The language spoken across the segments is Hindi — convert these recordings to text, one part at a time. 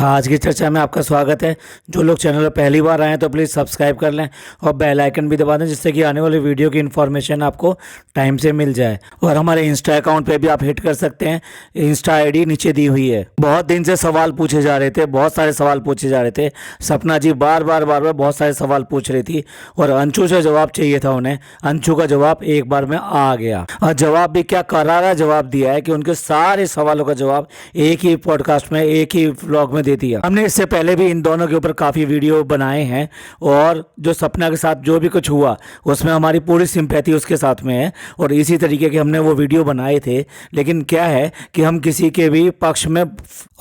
आज की चर्चा में आपका स्वागत है। जो लोग चैनल पर पहली बार आए हैं तो प्लीज़ सब्सक्राइब कर लें और बेल आइकन भी दबा दें, जिससे कि आने वाली वीडियो की इन्फॉर्मेशन आपको टाइम से मिल जाए। और हमारे इंस्टा अकाउंट पे भी आप हिट कर सकते हैं, इंस्टा आईडी नीचे दी हुई है। बहुत दिन से सवाल पूछे जा रहे थे, बहुत सारे सवाल पूछे जा रहे थे। सपना जी बार बार बहुत सारे सवाल पूछ रही थी और अंशु से जवाब चाहिए था उन्हें। अंशु का जवाब एक बार में आ गया और जवाब भी क्या करारा जवाब दिया है कि उनके सारे सवालों का जवाब एक ही पॉडकास्ट में, एक ही व्लॉग में दे दिया। हमने इससे पहले भी इन दोनों के ऊपर काफ़ी वीडियो बनाए हैं और जो सपना के साथ जो भी कुछ हुआ उसमें हमारी पूरी सिंपैथी उसके साथ में है और इसी तरीके के हमने वो वीडियो बनाए थे। लेकिन क्या है कि हम किसी के भी पक्ष में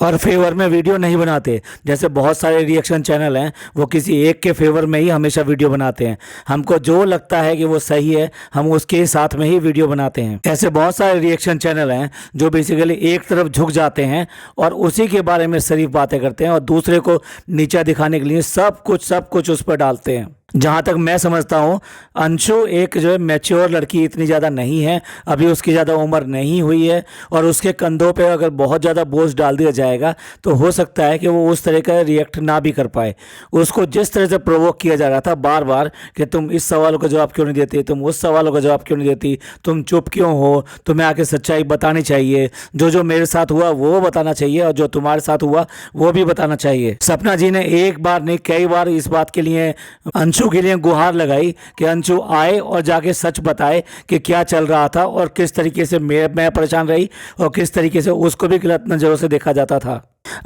और फेवर में वीडियो नहीं बनाते। जैसे बहुत सारे रिएक्शन चैनल हैं, वो किसी एक के फेवर में ही हमेशा वीडियो बनाते हैं। हमको जो लगता है कि वो सही है, हम उसके साथ में ही वीडियो बनाते हैं। ऐसे बहुत सारे रिएक्शन चैनल हैं जो बेसिकली एक तरफ झुक जाते हैं और उसी के बारे में शरीफ बातें करते हैं और दूसरे को नीचा दिखाने के लिए सब कुछ उस पर डालते हैं। जहाँ तक मैं समझता हूँ, अंशु एक जो है मैच्योर लड़की इतनी ज़्यादा नहीं है, अभी उसकी ज़्यादा उम्र नहीं हुई है और उसके कंधों पे अगर बहुत ज़्यादा बोझ डाल दिया जाएगा तो हो सकता है कि वो उस तरह का रिएक्ट ना भी कर पाए। उसको जिस तरह से प्रोवोक किया जा रहा था बार बार कि तुम इस सवालों का जवाब क्यों नहीं देती, तुम उस सवालों का जवाब क्यों नहीं देती, तुम चुप क्यों हो, तुम्हें आके सच्चाई बतानी चाहिए, जो मेरे साथ हुआ वो बताना चाहिए और जो तुम्हारे साथ हुआ वो भी बताना चाहिए। सपना जी ने एक बार नहीं कई बार इस बात के लिए अंशु के लिए गुहार लगाई कि अंशु आए और जाके सच बताए कि क्या चल रहा था और किस तरीके से मैं परेशान रही और किस तरीके से उसको भी गलत नज़रों से देखा जाता था।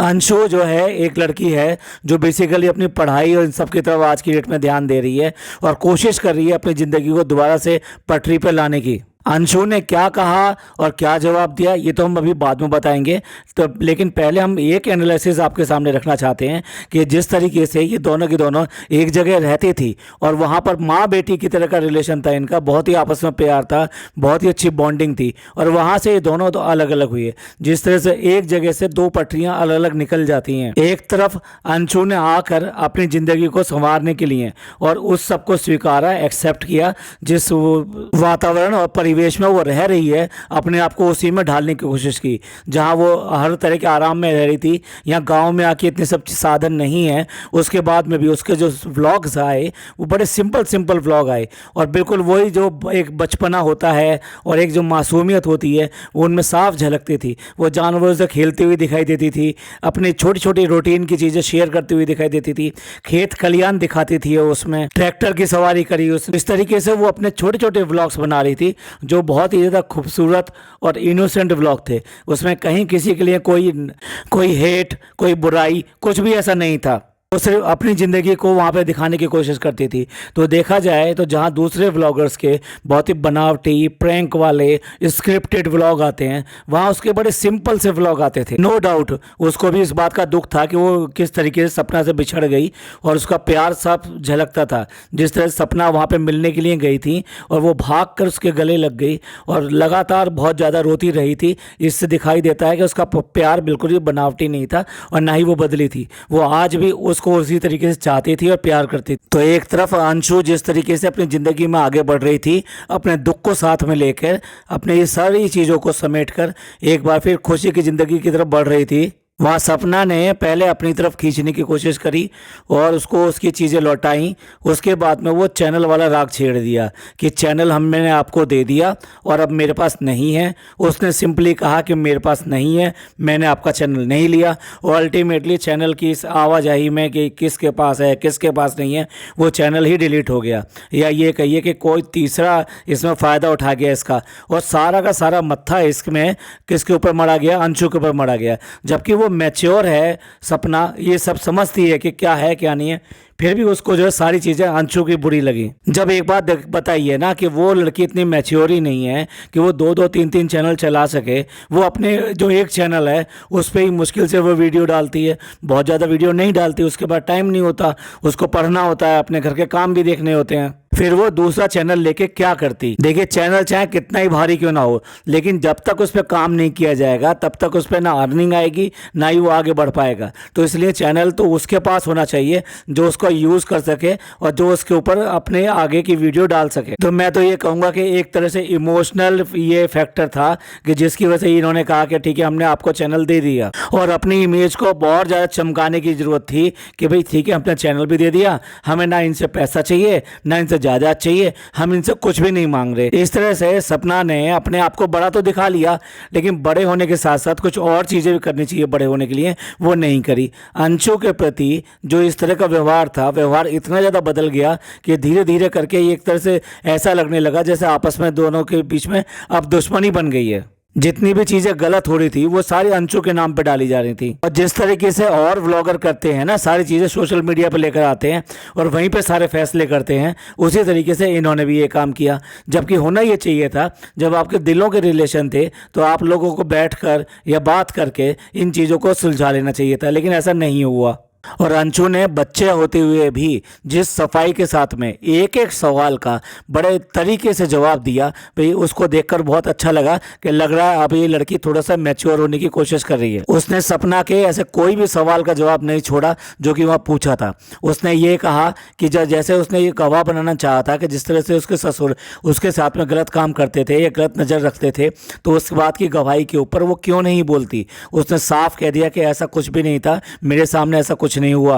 अंशु जो है एक लड़की है जो बेसिकली अपनी पढ़ाई और इन सब की तरफ आज की डेट में ध्यान दे रही है और कोशिश कर रही है अपनी ज़िंदगी को दोबारा से पटरी पर लाने की। अंशु ने क्या कहा और क्या जवाब दिया ये तो हम अभी बाद में बताएंगे। तो लेकिन पहले हम एक एनालिसिस आपके सामने रखना चाहते हैं कि जिस तरीके से ये दोनों की दोनों एक जगह रहती थी और वहाँ पर माँ बेटी की तरह का रिलेशन था, इनका बहुत ही आपस में प्यार था, बहुत ही अच्छी बॉन्डिंग थी और वहाँ से ये दोनों तो अलग अलग हुए। जिस तरह से एक जगह से दो पटरियाँ अलग अलग निकल जाती हैं। एक तरफ अंशु ने आकर अपनी ज़िंदगी को संवारने के लिए और उस सबको स्वीकारा, एक्सेप्ट किया, जिस वातावरण और परिवेश में वो रह रही है अपने आप को उसी में ढालने की कोशिश की, जहां वो हर तरह के आराम में रह रही थी। यहाँ गांव में आके इतने सब साधन नहीं है, उसके बाद में भी उसके जो व्लॉग्स आए वो बड़े सिंपल व्लॉग आए और बिल्कुल वही जो एक बचपना होता है और एक जो मासूमियत होती है वो उनमें साफ झलकती थी। वो जानवरों से खेलती हुई दिखाई देती थी, अपनी छोटी छोटी रूटीन की चीज़ें शेयर करती हुई दिखाई देती थी, खेत खलियान दिखाती थी, उसमें ट्रैक्टर की सवारी करी, इस तरीके से वो अपने छोटे छोटे व्लॉग्स बना रही थी जो बहुत ही ज़्यादा खूबसूरत और इनोसेंट व्लॉग थे। उसमें कहीं किसी के लिए कोई हेट, कोई बुराई, कुछ भी ऐसा नहीं था। वो सिर्फ अपनी ज़िंदगी को वहाँ पे दिखाने की कोशिश करती थी। तो देखा जाए तो जहाँ दूसरे व्लॉगर्स के बहुत ही बनावटी, प्रैंक वाले, स्क्रिप्टेड व्लॉग आते हैं, वहाँ उसके बड़े सिंपल से व्लॉग आते थे। नो डाउट उसको भी इस बात का दुख था कि वो किस तरीके से सपना से बिछड़ गई और उसका प्यार साफ झलकता था। जिस तरह से सपना वहाँ पर मिलने के लिए गई थी और वो भाग कर उसके गले लग गई और लगातार बहुत ज़्यादा रोती रही थी। इससे दिखाई देता है कि उसका प्यार बिल्कुल भी बनावटी नहीं था और ना ही वो बदली थी। वो आज भी उसको उसी तरीके से चाहती थी और प्यार करती थी। तो एक तरफ अंशु जिस तरीके से अपनी ज़िंदगी में आगे बढ़ रही थी, अपने दुख को साथ में लेकर, अपने ये सारी चीज़ों को समेटकर एक बार फिर खुशी की ज़िंदगी की तरफ बढ़ रही थी, वहाँ सपना ने पहले अपनी तरफ खींचने की कोशिश करी और उसको उसकी चीज़ें लौटाई। उसके बाद में वो चैनल वाला राग छेड़ दिया कि चैनल मैंने आपको दे दिया और अब मेरे पास नहीं है। उसने सिंपली कहा कि मेरे पास नहीं है, मैंने आपका चैनल नहीं लिया और अल्टीमेटली चैनल की इस आवाजाही में कि किसके पास है किसके पास नहीं है, वो चैनल ही डिलीट हो गया। या ये कहिए कि कोई तीसरा इसमें फ़ायदा उठा गया इसका और सारा का सारा मत्था इसमें किसके ऊपर मरा गया, अंशु के ऊपर मरा गया। जबकि वो मैच्योर है, सपना ये सब समझती है कि क्या है क्या नहीं है, फिर भी उसको जो है सारी चीज़ें अंशु की बुरी लगी। जब एक बात बताइए ना कि वो लड़की इतनी मैच्योर ही नहीं है कि वो दो तीन चैनल चला सके। वो अपने जो एक चैनल है उस पर ही मुश्किल से वो वीडियो डालती है, बहुत ज़्यादा वीडियो नहीं डालती, उसके बाद टाइम नहीं होता, उसको पढ़ना होता है, अपने घर के काम भी देखने होते हैं। फिर वो दूसरा चैनल लेके क्या करती। देखिए, चैनल चाहे कितना ही भारी क्यों ना हो, लेकिन जब तक उस पर काम नहीं किया जाएगा तब तक उस पर ना अर्निंग आएगी, ना ही वो आगे बढ़ पाएगा। तो इसलिए चैनल तो उसके पास होना चाहिए जो उसको यूज़ कर सके और जो उसके ऊपर अपने आगे की वीडियो डाल सके। तो मैं तो ये कहूँगा कि एक तरह से इमोशनल ये फैक्टर था कि जिसकी वजह से इन्होंने कहा कि ठीक है, हमने आपको चैनल दे दिया, और अपनी इमेज को बहुत ज़्यादा चमकाने की ज़रूरत थी कि भाई ठीक है, अपना चैनल भी दे दिया, हमें ना इनसे पैसा चाहिए ना इनसे जायदाद चाहिए, हम इनसे कुछ भी नहीं मांग रहे। इस तरह से सपना ने अपने आप को बड़ा तो दिखा लिया, लेकिन बड़े होने के साथ साथ कुछ और चीज़ें भी करनी चाहिए बड़े होने के लिए, वो नहीं करी। अंशु के प्रति जो इस तरह का व्यवहार था, व्यवहार इतना ज़्यादा बदल गया कि धीरे धीरे करके एक तरह से ऐसा लगने लगा जैसे आपस में दोनों के बीच में अब दुश्मनी बन गई है। जितनी भी चीजें गलत हो रही थी वो सारी अंशु के नाम पे डाली जा रही थी। और जिस तरीके से और व्लॉगर करते हैं ना, सारी चीजें सोशल मीडिया पे लेकर आते हैं और वहीं पे सारे फैसले करते हैं, उसी तरीके से इन्होंने भी ये काम किया। जबकि होना ये चाहिए था, जब आपके दिलों के रिलेशन थे तो आप लोगों को बैठकर या बात करके इन चीज़ों को सुलझा लेना चाहिए था, लेकिन ऐसा नहीं हुआ। और अंशु ने बच्चे होते हुए भी जिस सफाई के साथ में एक एक सवाल का बड़े तरीके से जवाब दिया, भाई उसको देखकर बहुत अच्छा लगा कि लग रहा है अब ये लड़की थोड़ा सा मैच्योर होने की कोशिश कर रही है। उसने सपना के ऐसे कोई भी सवाल का जवाब नहीं छोड़ा जो कि वहाँ पूछा था। उसने ये कहा कि जैसे उसने ये गवाह बनाना चाहा था कि जिस तरह से उसके ससुर उसके साथ में गलत काम करते थे या गलत नज़र रखते थे, तो उस बात की गवाही के ऊपर वो क्यों नहीं बोलती। उसने साफ कह दिया कि ऐसा कुछ भी नहीं था, मेरे सामने ऐसा कुछ नहीं हुआ।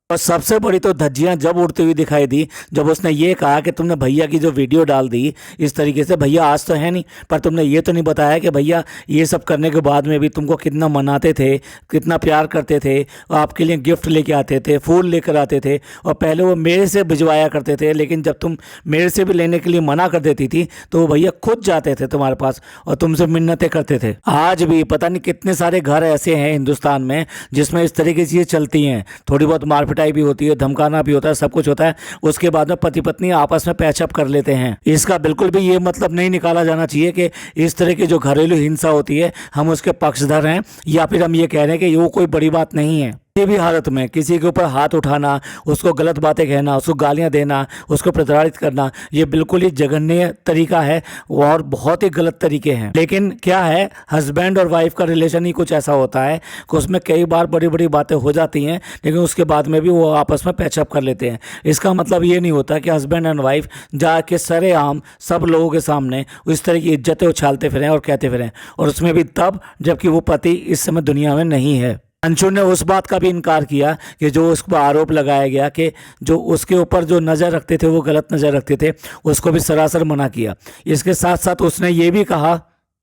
और सबसे बड़ी तो धज्जियां जब उड़ती हुई दिखाई दी जब उसने ये कहा कि तुमने भैया की जो वीडियो डाल दी इस तरीके से, भैया आज तो है नहीं, पर तुमने ये तो नहीं बताया कि भैया ये सब करने के बाद में भी तुमको कितना मनाते थे, कितना प्यार करते थे, आपके लिए गिफ्ट लेके आते थे, फूल लेकर आते थे, और पहले वो मेरे से भिजवाया करते थे, लेकिन जब तुम मेरे से भी लेने के लिए मना कर देती थी तो वो भैया खुद जाते थे तुम्हारे पास और तुमसे मिन्नतें करते थे। आज भी पता नहीं कितने सारे घर ऐसे हैं हिंदुस्तान में जिसमें इस तरीके की चीज़ें चलती हैं। थोड़ी बहुत मारपीट भी होती है, धमकाना भी होता है, सब कुछ होता है, उसके बाद में पति पत्नी आपस में पैचअप कर लेते हैं। इसका बिल्कुल भी ये मतलब नहीं निकाला जाना चाहिए कि इस तरह की जो घरेलू हिंसा होती है हम उसके पक्षधर हैं, या फिर हम ये कह रहे हैं कि वो कोई बड़ी बात नहीं है। किसी भी हालत में किसी के ऊपर हाथ उठाना, उसको गलत बातें कहना, उसको गालियां देना, उसको प्रताड़ित करना, ये बिल्कुल ही जघन्य तरीका है और बहुत ही गलत तरीके हैं। लेकिन क्या है, हस्बैंड और वाइफ का रिलेशन ही कुछ ऐसा होता है कि उसमें कई बार बड़ी बड़ी बातें हो जाती हैं, लेकिन उसके बाद में भी वो आपस में पैचअप कर लेते हैं। इसका मतलब ये नहीं होता कि हस्बैंड एंड वाइफ जाके सरेआम सब लोगों के सामने इस तरह की इज्जतें उछालते फिरें और कहते फिरें, और उसमें भी तब जबकि वो पति इस समय दुनिया में नहीं है। अंशु ने उस बात का भी इनकार किया कि जो उस पर आरोप लगाया गया कि जो उसके ऊपर जो नज़र रखते थे वो गलत नज़र रखते थे, उसको भी सरासर मना किया। इसके साथ साथ उसने ये भी कहा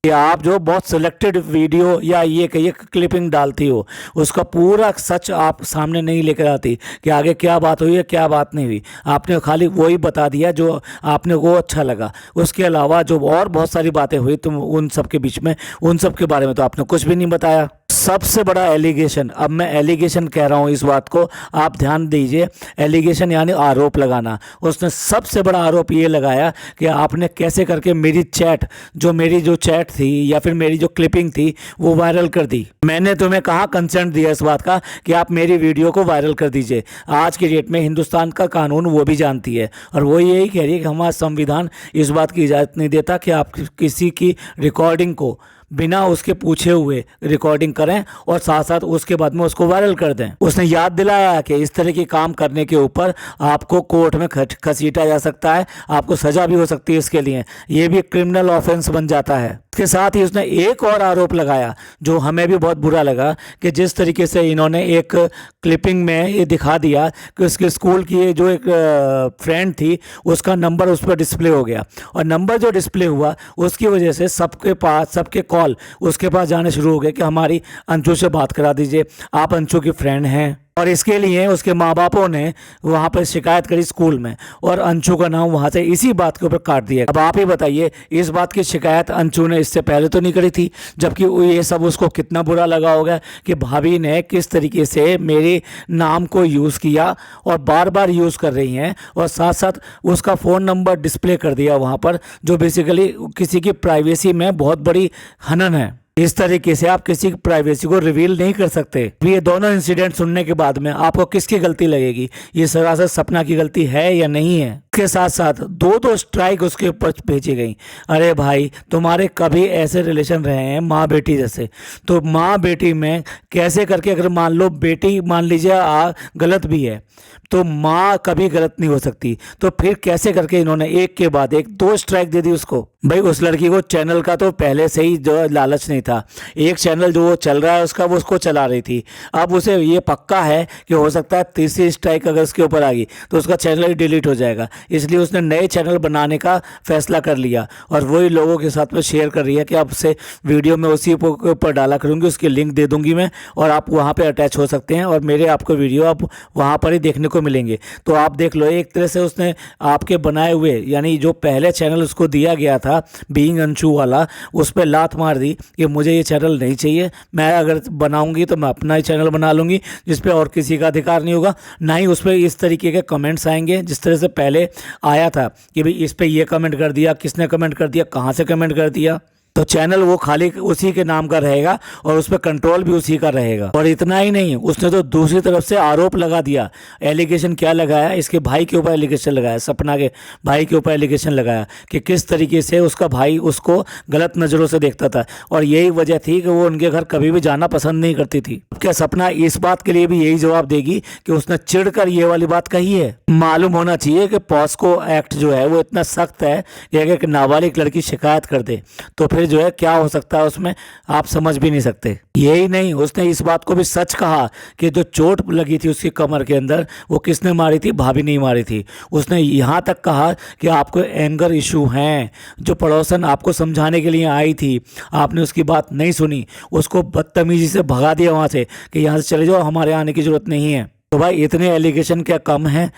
कि आप जो बहुत सिलेक्टेड वीडियो या ये कहिए क्लिपिंग डालती हो, उसका पूरा सच आप सामने नहीं लेकर आती कि आगे क्या बात हुई है क्या बात नहीं हुई। आपने खाली वही बता दिया जो आपने वो अच्छा लगा, उसके अलावा जो और बहुत सारी बातें हुई तुम उन सब के बीच में, उन सब के बारे में तो आपने कुछ भी नहीं बताया। सबसे बड़ा एलिगेशन, अब मैं एलिगेशन कह रहा हूँ इस बात को आप ध्यान दीजिए, एलिगेशन यानी आरोप लगाना। उसने सबसे बड़ा आरोप ये लगाया कि आपने कैसे करके मेरी चैट थी या फिर मेरी जो क्लिपिंग थी वो वायरल कर दी। मैंने तुम्हें कहाँ कंसेंट दिया इस बात का कि आप मेरी वीडियो को वायरल कर दीजिए। आज की डेट में हिंदुस्तान का कानून वो भी जानती है और वो यही कह रही है कि हमारा संविधान इस बात की इजाज़त नहीं देता कि आप किसी की रिकॉर्डिंग को बिना उसके पूछे हुए रिकॉर्डिंग करें और साथ साथ उसके बाद में उसको वायरल कर दें। उसने याद दिलाया कि इस तरह के काम करने के ऊपर आपको कोर्ट में घसीटा जा सकता है, आपको सजा भी हो सकती है, इसके लिए ये भी क्रिमिनल ऑफेंस बन जाता है। इसके साथ ही उसने एक और आरोप लगाया जो हमें भी बहुत बुरा लगा कि जिस तरीके से इन्होंने एक क्लिपिंग में ये दिखा दिया कि उसके स्कूल की जो एक फ्रेंड थी उसका नंबर उस पर डिस्प्ले हो गया, और नंबर जो डिस्प्ले हुआ उसकी वजह से सबके कॉल उसके पास जाने शुरू हो गए कि हमारी अंशु से बात करा दीजिए, आप अंशु की फ्रेंड हैं। और इसके लिए उसके माँ बापों ने वहाँ पर शिकायत करी स्कूल में और अंशु का नाम वहाँ से इसी बात के ऊपर काट दिया। अब आप ही बताइए, इस बात की शिकायत अंशु ने इससे पहले तो नहीं करी थी, जबकि ये सब उसको कितना बुरा लगा होगा कि भाभी ने किस तरीके से मेरे नाम को यूज़ किया और बार बार यूज़ कर रही हैं, और साथ साथ उसका फ़ोन नंबर डिस्प्ले कर दिया वहाँ पर, जो बेसिकली किसी की प्राइवेसी में बहुत बड़ी हनन है। इस तरीके से आप किसी की प्राइवेसी को रिवील नहीं कर सकते। ये दोनों इंसिडेंट सुनने के बाद में आपको किसकी गलती लगेगी? ये सरासर सपना की गलती है या नहीं है? के साथ साथ दो स्ट्राइक उसके ऊपर भेजी गई। अरे भाई, तुम्हारे कभी ऐसे रिलेशन रहे हैं माँ बेटी जैसे, तो माँ बेटी में कैसे करके, अगर मान लो बेटी मान लीजिए गलत भी है तो माँ कभी गलत नहीं हो सकती, तो फिर कैसे करके इन्होंने एक के बाद एक 2 स्ट्राइक दे दी उसको? भाई उस लड़की को चैनल का तो पहले से ही जो लालच नहीं था, एक चैनल जो वो चल रहा है उसका वो उसको चला रही थी। अब उसे ये पक्का है कि हो सकता है तीसरी स्ट्राइक अगर उसके ऊपर आ गई तो उसका चैनल ही डिलीट हो जाएगा, इसलिए उसने नए चैनल बनाने का फैसला कर लिया और वही लोगों के साथ में शेयर कर रही है कि अब से वीडियो में उसी के ऊपर डाला करूँगी, उसकी लिंक दे दूँगी मैं और आप वहाँ पर अटैच हो सकते हैं और मेरे आपको वीडियो आप वहाँ पर ही देखने को मिलेंगे। तो आप देख लो, एक तरह से उसने आपके बनाए हुए, यानी जो पहले चैनल उसको दिया गया था बीइंग अंशु वाला, उस पर लात मार दी कि मुझे ये चैनल नहीं चाहिए, मैं अगर बनाऊंगी तो मैं अपना ही चैनल बना लूंगी जिस पे और किसी का अधिकार नहीं होगा, ना ही उस पर इस तरीके के कमेंट्स आएंगे जिस तरह से पहले आया था कि भाई इस पर ये कमेंट कर दिया, किसने कमेंट कर दिया, कहाँ से कमेंट कर दिया। तो चैनल वो खाली उसी के नाम का रहेगा और उस पर कंट्रोल भी उसी का रहेगा। और इतना ही नहीं, उसने तो दूसरी तरफ से आरोप लगा दिया। एलिगेशन क्या लगाया? इसके भाई के ऊपर एलिगेशन लगाया, सपना के भाई के ऊपर एलिगेशन लगाया कि किस तरीके से उसका भाई उसको गलत नज़रों से देखता था और यही वजह थी कि वो उनके घर कभी भी जाना पसंद नहीं करती थी। क्या सपना इस बात के लिए भी यही जवाब देगी कि उसने चिढ़कर ये वाली बात कही है? मालूम होना चाहिए कि पॉस्को एक्ट जो है वो इतना सख्त है कि अगर एक नाबालिग लड़की शिकायत कर दे तो फिर जो है क्या हो सकता है उसमें, आप समझ भी नहीं सकते। यही नहीं, उसने इस बात को भी सच कहा कि जो चोट लगी थी उसकी कमर के अंदर वो किसने मारी थी? भाभी नहीं मारी थी। उसने यहाँ तक कहा कि आपको एंगर इशू हैं, जो पड़ोसन आपको समझाने के लिए आई थी आपने उसकी बात नहीं सुनी, उसको बदतमीजी से भगा दिया वहाँ से कि यहाँ से चले जाओ, हमारे आने की ज़रूरत नहीं है। तो भाई इतने एलिगेशन क्या कम है?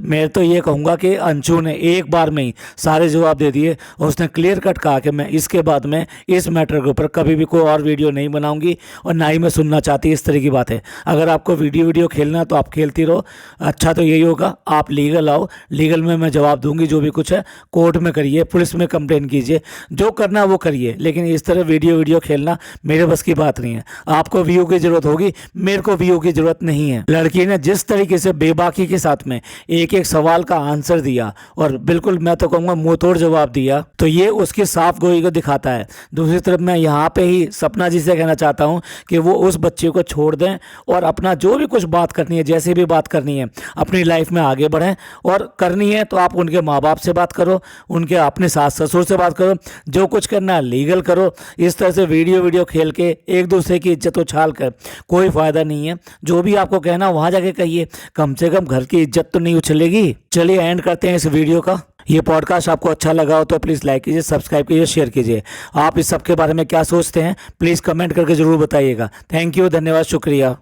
मैं तो ये कहूँगा कि अंशु ने एक बार में ही सारे जवाब दे दिए और उसने क्लियर कट कहा कि मैं इसके बाद में इस मैटर के ऊपर कभी भी कोई और वीडियो नहीं बनाऊंगी और ना ही मैं सुनना चाहती इस तरह की बात है। अगर आपको वीडियो खेलना तो आप खेलती रहो, अच्छा तो यही होगा आप लीगल आओ, लीगल में मैं जवाब दूंगी, जो भी कुछ है कोर्ट में करिए, पुलिस में कंप्लेन कीजिए, जो करना वो करिए, लेकिन इस तरह वीडियो खेलना मेरे बस की बात नहीं है। आपको व्यू की जरूरत होगी, मेरे को व्यू की जरूरत नहीं है। लड़की ने जिस तरीके से बेबाकी के साथ में एक एक सवाल का आंसर दिया और बिल्कुल मैं तो कहूँगा मुंह तोड़ जवाब दिया, तो ये उसकी साफ गोई को दिखाता है। दूसरी तरफ मैं यहाँ पे ही सपना जी से कहना चाहता हूँ कि वो उस बच्चे को छोड़ दें और अपना जो भी कुछ बात करनी है, जैसे भी बात करनी है, अपनी लाइफ में आगे बढ़ें। और करनी है तो आप उनके माँ बाप से बात करो, उनके अपने सास ससुर से बात करो, जो कुछ करना है लीगल करो। इस तरह से वीडियो खेल के एक दूसरे की इज्जत उछाल कर कोई फ़ायदा नहीं है। जो भी आपको कहना वहाँ जाके कहिए, कम से कम घर की इज्जत तो नहीं उछलेगी। चलिए एंड करते हैं इस वीडियो का। ये पॉडकास्ट आपको अच्छा लगा हो तो प्लीज़ लाइक कीजिए, सब्सक्राइब कीजिए, शेयर कीजिए। आप इस सब के बारे में क्या सोचते हैं प्लीज़ कमेंट करके ज़रूर बताइएगा। थैंक यू, धन्यवाद, शुक्रिया।